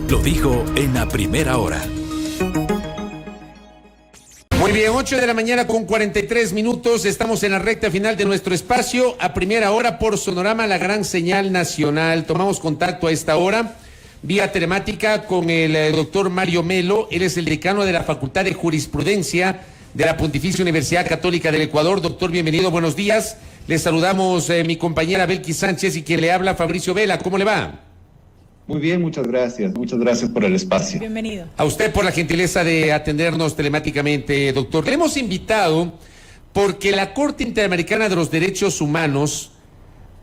lo dijo en la primera hora. Muy bien, 8 de la mañana con 43 minutos. Estamos en la recta final de nuestro espacio a primera hora por Sonorama, la gran señal nacional. Tomamos contacto a esta hora vía telemática con el doctor Mario Melo. Él es el decano de la Facultad de Jurisprudencia de la Pontificia Universidad Católica del Ecuador. Doctor, bienvenido, buenos días. Les saludamos mi compañera Belkis Sánchez y quien le habla, Fabricio Vela. ¿Cómo le va? Muy bien, muchas gracias por el espacio. Bienvenido. A usted por la gentileza de atendernos telemáticamente, doctor. Le hemos invitado porque la Corte Interamericana de los Derechos Humanos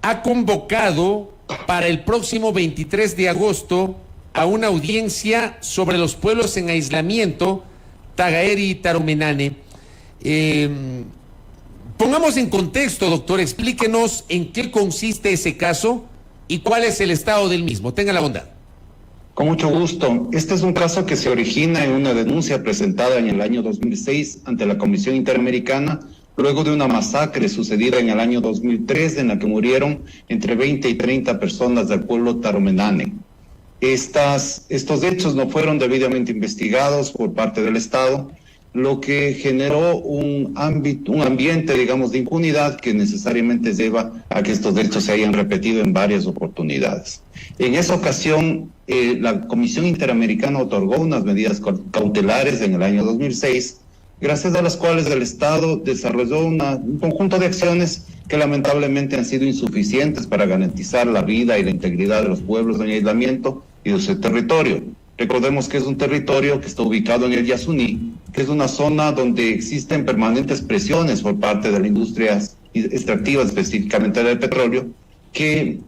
ha convocado para el próximo 23 de agosto a una audiencia sobre los pueblos en aislamiento, Tagaeri y Taromenane. Pongamos en contexto, doctor, explíquenos en qué consiste ese caso y cuál es el estado del mismo. Tenga la bondad. Con mucho gusto. Este es un caso que se origina en una denuncia presentada en el año 2006 ante la Comisión Interamericana, luego de una masacre sucedida en el año 2003 en la que murieron entre 20 y 30 personas del pueblo Taromenane. Estos hechos no fueron debidamente investigados por parte del Estado, lo que generó un ambiente, digamos, de impunidad que necesariamente lleva a que estos hechos se hayan repetido en varias oportunidades. En esa ocasión, la Comisión Interamericana otorgó unas medidas cautelares en el año 2006, gracias a las cuales el Estado desarrolló un conjunto de acciones que lamentablemente han sido insuficientes para garantizar la vida y la integridad de los pueblos en aislamiento y de su territorio. Recordemos que es un territorio que está ubicado en el Yasuní, que es una zona donde existen permanentes presiones por parte de la industria extractiva, específicamente del petróleo, que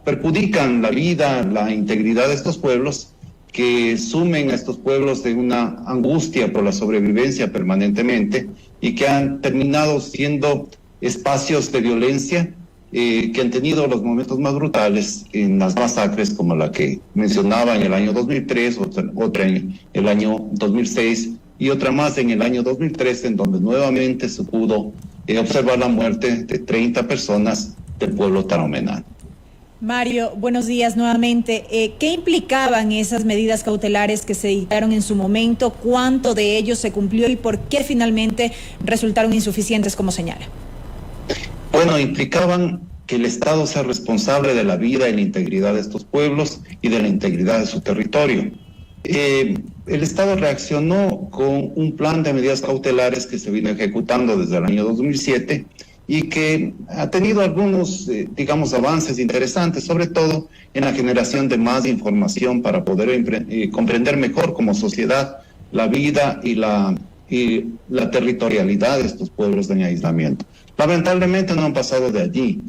perjudican la vida, la integridad de estos pueblos, que sumen a estos pueblos de una angustia por la sobrevivencia permanentemente y que han terminado siendo espacios de violencia que han tenido los momentos más brutales en las masacres como la que mencionaba en el año 2003, otra en el año 2006 y otra más en el año 2013, en donde nuevamente se pudo observar la muerte de 30 personas del pueblo taromenane. Mario, buenos días nuevamente. ¿Qué implicaban esas medidas cautelares que se dictaron en su momento? ¿Cuánto de ellos se cumplió y por qué finalmente resultaron insuficientes, como señala? Bueno, implicaban que el Estado sea responsable de la vida y la integridad de estos pueblos y de la integridad de su territorio. El Estado reaccionó con un plan de medidas cautelares que se vino ejecutando desde el año 2007 y que ha tenido algunos, avances interesantes, sobre todo en la generación de más información para poder comprender mejor como sociedad la vida y la territorialidad de estos pueblos en aislamiento. Lamentablemente no han pasado de allí.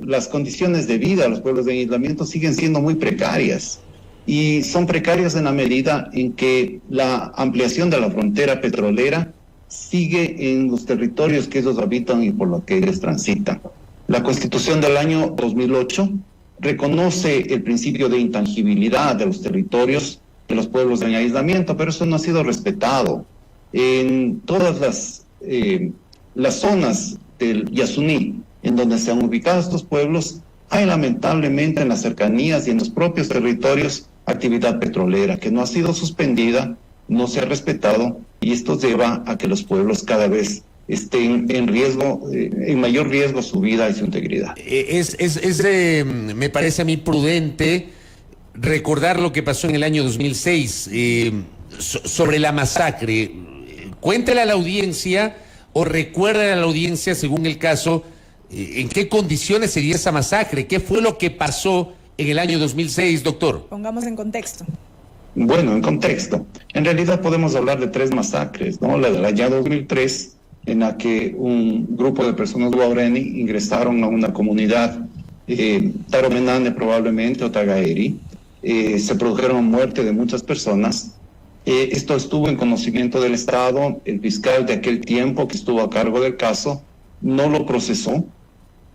Las condiciones de vida de los pueblos en aislamiento siguen siendo muy precarias y son precarias en la medida en que la ampliación de la frontera petrolera sigue en los territorios que ellos habitan y por los que ellos transitan. La Constitución del año 2008 reconoce el principio de intangibilidad de los territorios de los pueblos en aislamiento, pero eso no ha sido respetado. En todas las zonas del Yasuní, en donde se han ubicado estos pueblos, hay lamentablemente en las cercanías y en los propios territorios actividad petrolera que no ha sido suspendida, no se ha respetado, y esto lleva a que los pueblos cada vez estén en riesgo, en mayor riesgo su vida y su integridad. Me parece a mí prudente recordar lo que pasó en el año 2006 sobre la masacre. Cuéntale a la audiencia o recuérdale a la audiencia, según el caso, en qué condiciones se dio esa masacre, qué fue lo que pasó en el año 2006, doctor. Pongamos en contexto. Bueno, en contexto. En realidad podemos hablar de 3 masacres, ¿no? La del año 2003, en la que un grupo de personas guaraní ingresaron a una comunidad taromenane probablemente o tagaeri, se produjeron muerte de muchas personas. Esto estuvo en conocimiento del Estado. El fiscal de aquel tiempo que estuvo a cargo del caso no lo procesó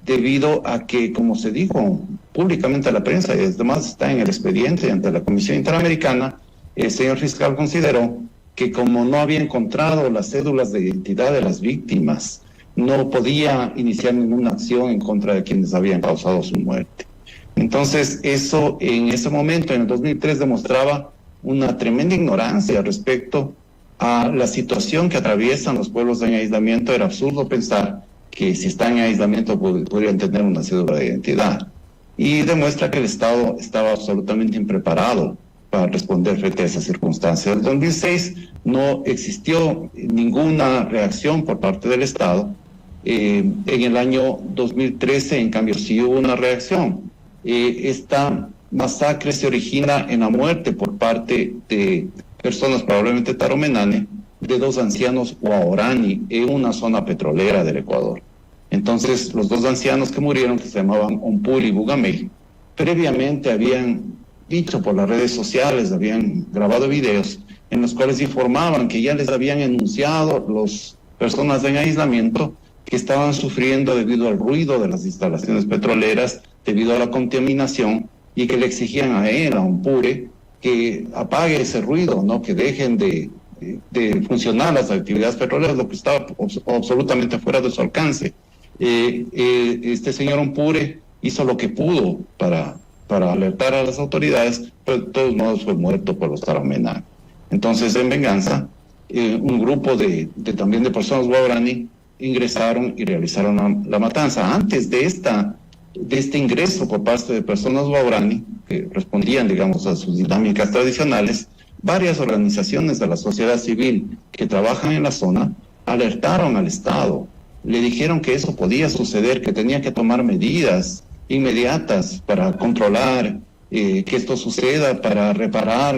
debido a que, como se dijo públicamente a la prensa y además está en el expediente ante la Comisión Interamericana, el señor fiscal consideró que como no había encontrado las cédulas de identidad de las víctimas, no podía iniciar ninguna acción en contra de quienes habían causado su muerte. Entonces, eso en ese momento, en el 2003, demostraba una tremenda ignorancia respecto a la situación que atraviesan los pueblos en aislamiento. Era absurdo pensar que si están en aislamiento podrían tener una cédula de identidad. Y demuestra que el Estado estaba absolutamente impreparado para responder frente a esas circunstancias. En 2006 no existió ninguna reacción por parte del Estado. En el año 2013, en cambio, sí hubo una reacción. Esta masacre se origina en la muerte por parte de personas, probablemente taromenane, de 2 ancianos guaraní en una zona petrolera del Ecuador. Entonces, los 2 ancianos que murieron, que se llamaban Ompuri y Bugamey, previamente habían dicho por las redes sociales, habían grabado videos en los cuales informaban que ya les habían enunciado las personas en aislamiento que estaban sufriendo debido al ruido de las instalaciones petroleras, debido a la contaminación, y que le exigían a él, a Ompure, que apague ese ruido, ¿no? Que dejen de funcionar las actividades petroleras, lo que estaba absolutamente fuera de su alcance. Este señor Ompure hizo lo que pudo para alertar a las autoridades, pero de todos modos fue muerto por los taromenane. Entonces, en venganza, un grupo también de personas guaraní ingresaron y realizaron la matanza. Antes de este ingreso por parte de personas guaraní, que respondían, digamos, a sus dinámicas tradicionales, varias organizaciones de la sociedad civil que trabajan en la zona alertaron al Estado, le dijeron que eso podía suceder, que tenía que tomar medidas inmediatas para controlar que esto suceda, para reparar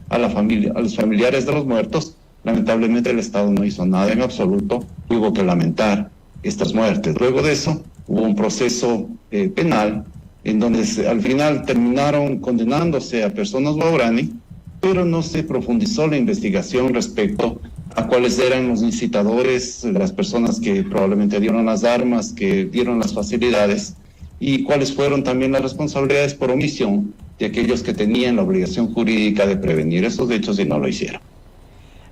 a los familiares de los muertos. Lamentablemente el Estado no hizo nada en absoluto, hubo que lamentar estas muertes. Luego de eso hubo un proceso penal en donde al final terminaron condenándose a personas guaraní, pero no se profundizó la investigación respecto a cuáles eran los incitadores, las personas que probablemente dieron las armas, que dieron las facilidades, y cuáles fueron también las responsabilidades por omisión de aquellos que tenían la obligación jurídica de prevenir esos hechos y no lo hicieron.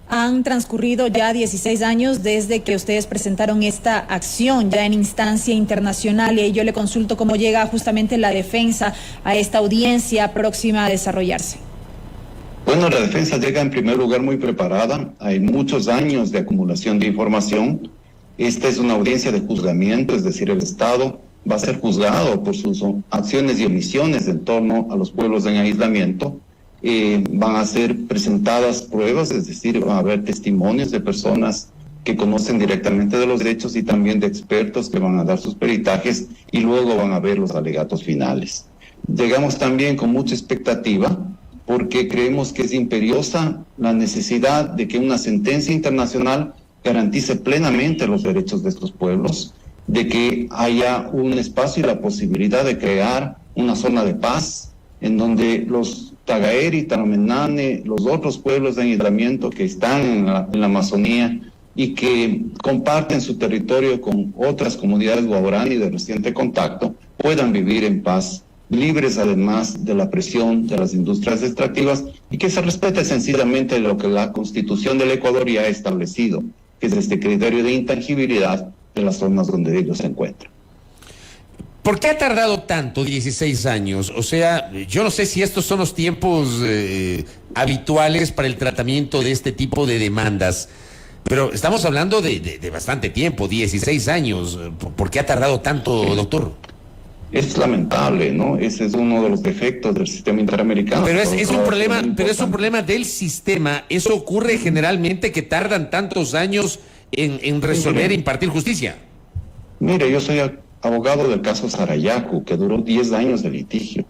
Han transcurrido ya 16 años desde que ustedes presentaron esta acción ya en instancia internacional, y yo le consulto cómo llega justamente la defensa a esta audiencia próxima a desarrollarse. Bueno, la defensa llega en primer lugar muy preparada. Hay muchos años de acumulación de información. Esta es una audiencia de juzgamiento, es decir, el Estado va a ser juzgado por sus acciones y omisiones en torno a los pueblos en aislamiento. Van a ser presentadas pruebas, es decir, va a haber testimonios de personas que conocen directamente de los derechos y también de expertos que van a dar sus peritajes, y luego van a ver los alegatos finales. Llegamos también con mucha expectativa porque creemos que es imperiosa la necesidad de que una sentencia internacional garantice plenamente los derechos de estos pueblos, de que haya un espacio y la posibilidad de crear una zona de paz en donde los Tagaeri, Taromenane, los otros pueblos de aislamiento que están en la Amazonía y que comparten su territorio con otras comunidades guaraní de reciente contacto, puedan vivir en paz, libres además de la presión de las industrias extractivas, y que se respete sencillamente lo que la Constitución del Ecuador ya ha establecido, que es este criterio de intangibilidad de las zonas donde ellos se encuentran. ¿Por qué ha tardado tanto, 16 años? O sea, yo no sé si estos son los tiempos habituales para el tratamiento de este tipo de demandas, pero estamos hablando de bastante tiempo, 16 años. ¿Por qué ha tardado tanto, doctor? Es lamentable, ¿no? Ese es uno de los defectos del sistema interamericano. Pero es un problema del sistema. Eso ocurre generalmente, que tardan tantos años en resolver e impartir justicia. Mire, yo soy abogado del caso Sarayaku, que duró 10 años de litigio,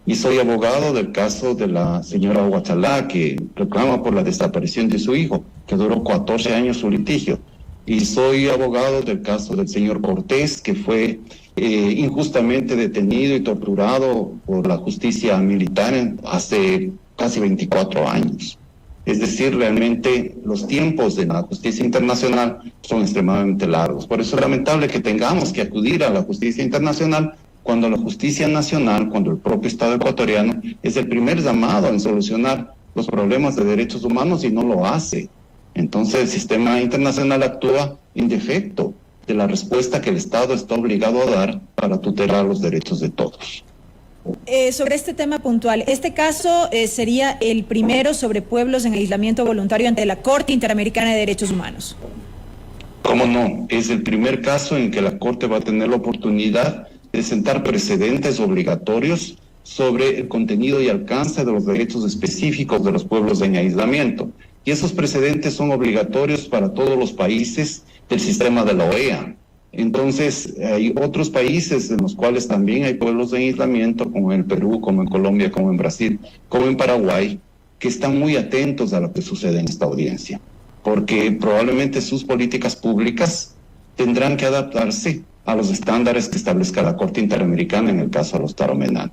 y soy abogado del caso de la señora Huachalá, que reclama por la desaparición de su hijo, que duró 14 años su litigio, y soy abogado del caso del señor Cortés, que fue injustamente detenido y torturado por la justicia militar hace casi 24 años. Es decir, realmente los tiempos de la justicia internacional son extremadamente largos. Por eso es lamentable que tengamos que acudir a la justicia internacional cuando la justicia nacional, cuando el propio Estado ecuatoriano es el primer llamado en solucionar los problemas de derechos humanos y no lo hace. Entonces el sistema internacional actúa en defecto de la respuesta que el Estado está obligado a dar para tutelar los derechos de todos. Sobre este tema puntual, este caso sería el primero sobre pueblos en aislamiento voluntario ante la Corte Interamericana de Derechos Humanos. ¿Cómo no? Es el primer caso en que la Corte va a tener la oportunidad de sentar precedentes obligatorios sobre el contenido y alcance de los derechos específicos de los pueblos en aislamiento. Y esos precedentes son obligatorios para todos los países del sistema de la OEA. Entonces, hay otros países en los cuales también hay pueblos en aislamiento, como en el Perú, como en Colombia, como en Brasil, como en Paraguay, que están muy atentos a lo que sucede en esta audiencia, porque probablemente sus políticas públicas tendrán que adaptarse a los estándares que establezca la Corte Interamericana en el caso de los Taromenane.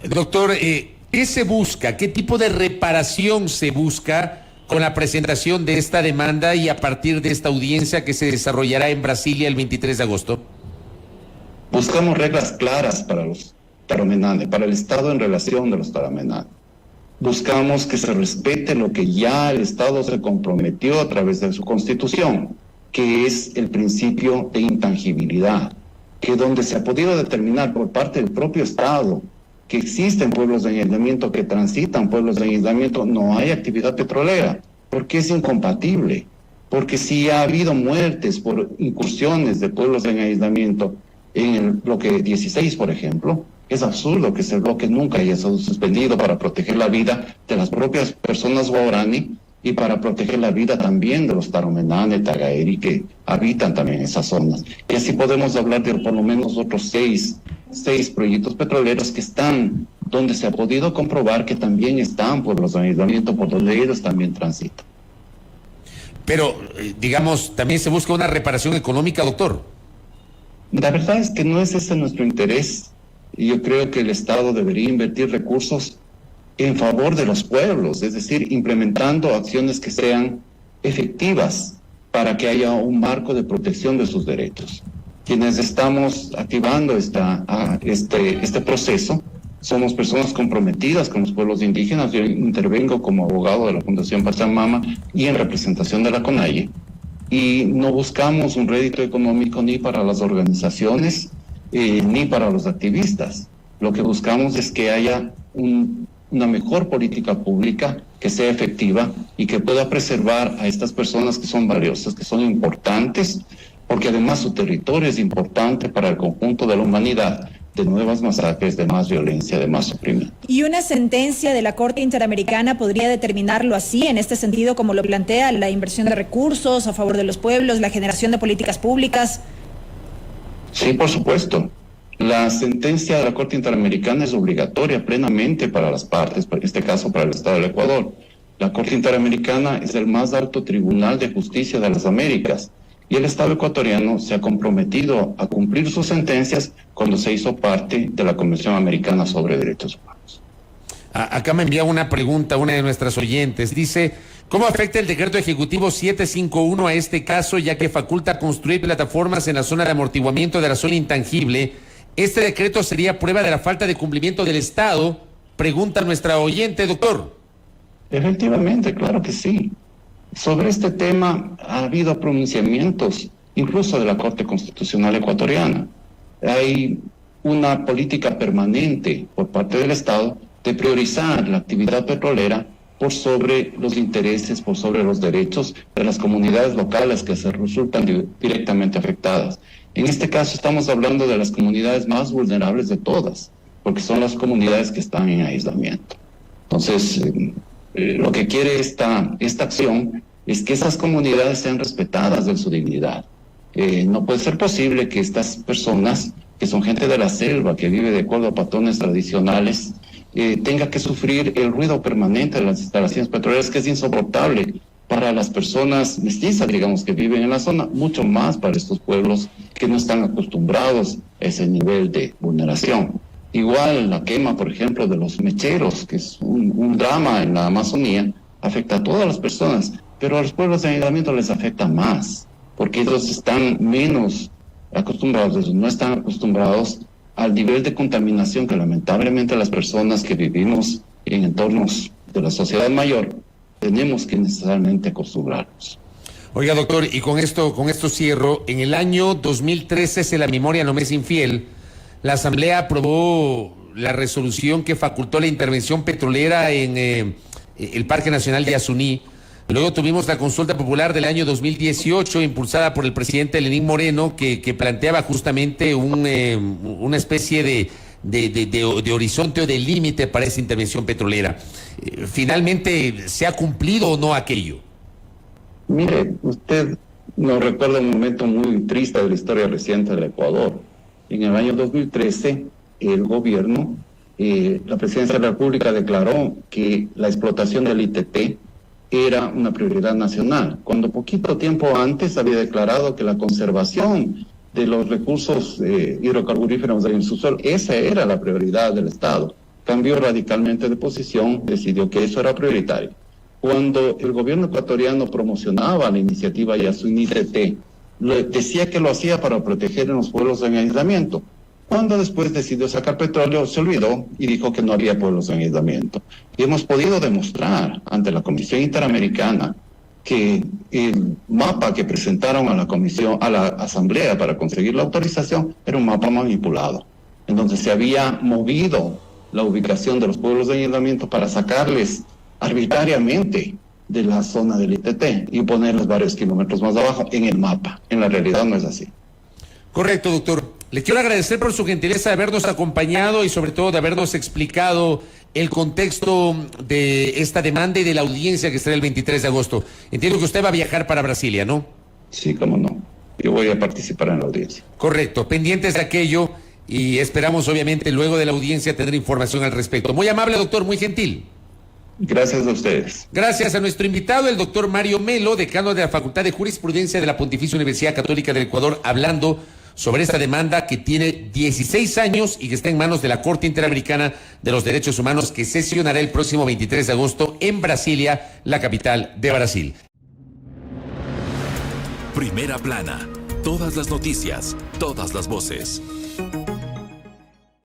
Doctor, ¿qué se busca? ¿Qué tipo de reparación se busca con la presentación de esta demanda y a partir de esta audiencia que se desarrollará en Brasilia el 23 de agosto? Buscamos reglas claras para los Taromenane, para el Estado en relación de los Taromenane. Buscamos que se respete lo que ya el Estado se comprometió a través de su Constitución, que es el principio de intangibilidad, que donde se ha podido determinar por parte del propio Estado que existen pueblos de aislamiento, que transitan pueblos de aislamiento, no hay actividad petrolera, porque es incompatible. Porque si ha habido muertes por incursiones de pueblos en aislamiento en el bloque 16, por ejemplo, es absurdo que ese bloque nunca haya sido suspendido para proteger la vida de las propias personas guaraní y para proteger la vida también de los Taromenane, Tagaeri, que habitan también esas zonas. Y así podemos hablar de por lo menos otros seis proyectos petroleros que están donde se ha podido comprobar que también están pueblos de aislamiento, por donde ellos también transitan. Pero, digamos, también se busca una reparación económica, doctor. La verdad es que no es ese nuestro interés. Yo creo que el Estado debería invertir recursos en favor de los pueblos, es decir, implementando acciones que sean efectivas para que haya un marco de protección de sus derechos. Quienes estamos activando este proceso somos personas comprometidas con los pueblos indígenas. Yo intervengo como abogado de la Fundación Pachamama y en representación de la CONAIE, y no buscamos un rédito económico ni para las organizaciones ni para los activistas. Lo que buscamos es que haya una mejor política pública que sea efectiva y que pueda preservar a estas personas que son valiosas, que son importantes, porque además su territorio es importante para el conjunto de la humanidad, de nuevas masacres, de más violencia, de más sufrimiento. ¿Y una sentencia de la Corte Interamericana podría determinarlo así, en este sentido, como lo plantea, la inversión de recursos a favor de los pueblos, la generación de políticas públicas? Sí, por supuesto. La sentencia de la Corte Interamericana es obligatoria plenamente para las partes, en este caso para el Estado del Ecuador. La Corte Interamericana es el más alto tribunal de justicia de las Américas y el Estado ecuatoriano se ha comprometido a cumplir sus sentencias cuando se hizo parte de la Convención Americana sobre Derechos Humanos. Acá me envía una pregunta una de nuestras oyentes. Dice, ¿cómo afecta el decreto ejecutivo 751 a este caso, ya que faculta construir plataformas en la zona de amortiguamiento de la zona intangible? ¿Este decreto sería prueba de la falta de cumplimiento del Estado? Pregunta nuestra oyente, doctor. Efectivamente, claro que sí. Sobre este tema ha habido pronunciamientos, incluso de la Corte Constitucional ecuatoriana. Hay una política permanente por parte del Estado de priorizar la actividad petrolera por sobre los intereses, por sobre los derechos de las comunidades locales que se resultan directamente afectadas. En este caso estamos hablando de las comunidades más vulnerables de todas, porque son las comunidades que están en aislamiento. Entonces, lo que quiere esta acción es que esas comunidades sean respetadas en su dignidad. No puede ser posible que estas personas, que son gente de la selva, que vive de acuerdo a patrones tradicionales, tenga que sufrir el ruido permanente de las instalaciones petroleras, que es insoportable para las personas mestizas, digamos, que viven en la zona, mucho más para estos pueblos que no están acostumbrados a ese nivel de vulneración. Igual la quema, por ejemplo, de los mecheros, que es un drama en la Amazonía, afecta a todas las personas, pero a los pueblos de aislamiento les afecta más, porque ellos están menos acostumbrados, no están acostumbrados al nivel de contaminación que lamentablemente las personas que vivimos en entornos de la sociedad mayor tenemos que necesariamente acostumbrarnos. Oiga, doctor, y con esto cierro. En el año 2013, si la memoria no me es infiel, la Asamblea aprobó la resolución que facultó la intervención petrolera en el Parque Nacional de Yasuní. Luego tuvimos la consulta popular del año 2018, impulsada por el presidente Lenín Moreno, que planteaba justamente una especie de horizonte o de límite para esa intervención petrolera. ¿Finalmente se ha cumplido o no aquello? Mire, usted nos recuerda un momento muy triste de la historia reciente del Ecuador. En el año 2013, el gobierno, la presidencia de la República declaró que la explotación del ITT era una prioridad nacional, cuando poquito tiempo antes había declarado que la conservación de los recursos hidrocarburíferos del subsuelo, esa era la prioridad del Estado. Cambió radicalmente de posición, decidió que eso era prioritario. Cuando el gobierno ecuatoriano promocionaba la iniciativa Yasuní ITT, decía que lo hacía para proteger a los pueblos en aislamiento. Cuando después decidió sacar petróleo, se olvidó y dijo que no había pueblos en aislamiento. Y hemos podido demostrar ante la Comisión Interamericana que el mapa que presentaron a la Asamblea para conseguir la autorización era un mapa manipulado, en donde se había movido la ubicación de los pueblos de aislamiento para sacarles arbitrariamente de la zona del ITT y ponerles varios kilómetros más abajo en el mapa. En la realidad no es así. Correcto, doctor. Le quiero agradecer por su gentileza de habernos acompañado y sobre todo de habernos explicado el contexto de esta demanda y de la audiencia que será el 23 de agosto. Entiendo que usted va a viajar para Brasilia, ¿no? Sí, cómo no. Yo voy a participar en la audiencia. Correcto, pendientes de aquello y esperamos obviamente luego de la audiencia tener información al respecto. Muy amable, doctor, muy gentil. Gracias a ustedes. Gracias a nuestro invitado, el doctor Mario Melo, decano de la Facultad de Jurisprudencia de la Pontificia Universidad Católica del Ecuador, hablando sobre esta demanda que tiene 16 años y que está en manos de la Corte Interamericana de los Derechos Humanos, que sesionará el próximo 23 de agosto en Brasilia, la capital de Brasil. Primera plana. Todas las noticias, todas las voces.